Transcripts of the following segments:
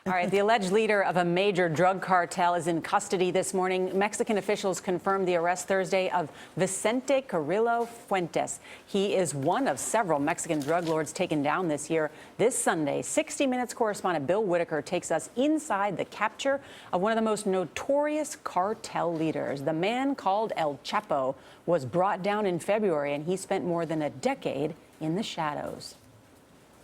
All right, the alleged leader of a major drug cartel is in custody this morning. Mexican officials confirmed the arrest Thursday of Vicente Carrillo Fuentes. He is one of several Mexican drug lords taken down this year. This Sunday, 60 Minutes correspondent Bill Whitaker takes us inside the capture of one of the most notorious cartel leaders. The man called Elchapo was brought down in February, and he spent more than a decade in the shadows.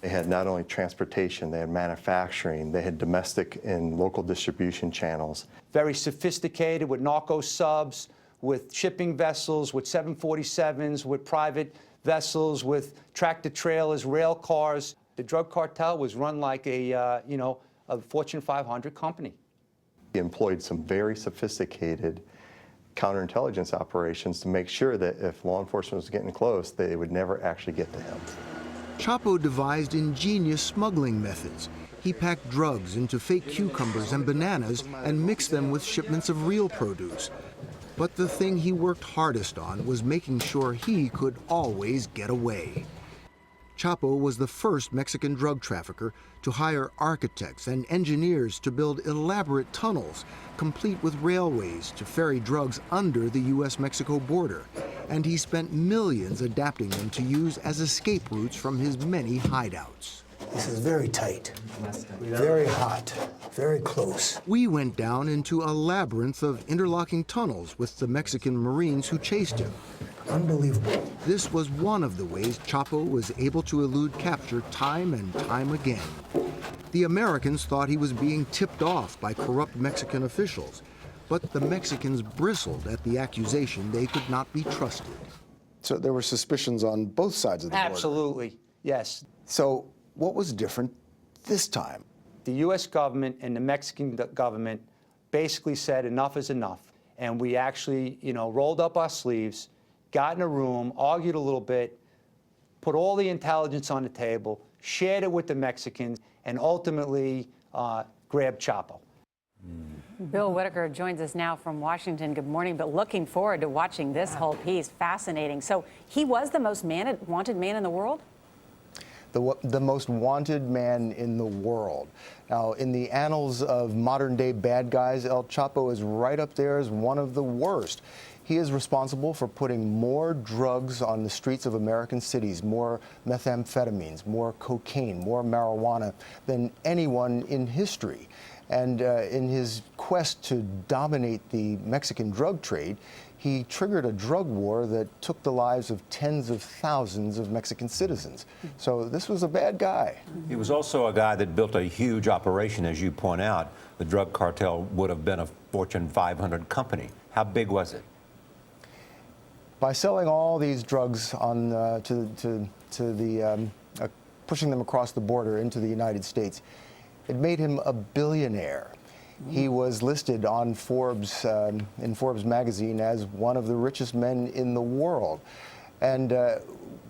They had not only transportation, they had manufacturing, they had domestic and local distribution channels. Very sophisticated with narco subs, with shipping vessels, with 747s, with private vessels, with tractor trailers, rail cars. The drug cartel was run like a Fortune 500 company. He employed some very sophisticated counterintelligence operations to make sure that if law enforcement was getting close, they would never actually get to him. Chapo devised ingenious smuggling methods. He packed drugs into fake cucumbers and bananas and mixed them with shipments of real produce. But the thing he worked hardest on was making sure he could always get away. Chapo was the first Mexican drug trafficker to hire architects and engineers to build elaborate tunnels, complete with railways to ferry drugs under the U.S.-Mexico border. And he spent millions adapting them to use as escape routes from his many hideouts. This is very tight, very hot, very close. We went down into a labyrinth of interlocking tunnels with the Mexican Marines who chased him. Unbelievable. This was one of the ways Chapo was able to elude capture time and time again. The Americans thought he was being tipped off by corrupt Mexican officials, but the Mexicans bristled at the accusation they could not be trusted. So there were suspicions on both sides of the border. Absolutely, yes. So what was different this time? The U.S. government and the Mexican government basically said enough is enough. And we actually, rolled up our sleeves, got in a room, argued a little bit, put all the intelligence on the table, shared it with the Mexicans, and ultimately grabbed Chapo. Bill Whitaker joins us now from Washington. Good morning, but looking forward to watching this whole piece. Fascinating. So he was the most wanted man in the world? The most wanted man in the world. Now, in the annals of modern-day bad guys, El Chapo is right up there as one of the worst. He is responsible for putting more drugs on the streets of American cities, more methamphetamines, more cocaine, more marijuana than anyone in history. And in his quest to dominate the Mexican drug trade, he triggered a drug war that took the lives of tens of thousands of Mexican citizens. So this was a bad guy. He was also a guy that built a huge operation, as you point out. The drug cartel would have been a Fortune 500 company. How big was it? By selling all these drugs on pushing them across the border into the United States, it made him a billionaire. He was listed on Forbes, in Forbes magazine as one of the richest men in the world. And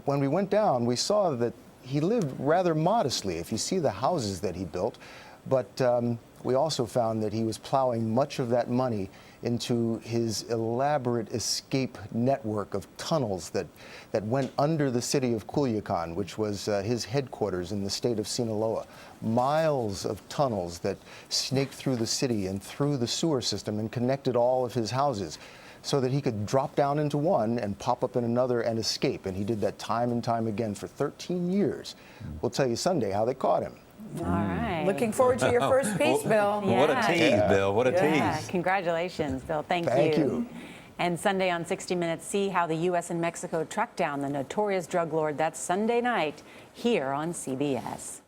when we went down, we saw that he lived rather modestly, if you see the houses that he built. But we also found that he was plowing much of that money into his elaborate escape network of tunnels that went under the city of Culiacan, which was his headquarters in the state of Sinaloa. Miles of tunnels that snaked through the city and through the sewer system and connected all of his houses so that he could drop down into one and pop up in another and escape. And he did that time and time again for 13 years. We'll tell you Sunday how they caught him. All right. Looking forward to your first piece, Bill. Yeah. What a tease, Bill. What a tease. Congratulations, Bill. Thank you. And Sunday on 60 Minutes, see how the U.S. and Mexico tracked down the notorious drug lord. That's Sunday night here on CBS.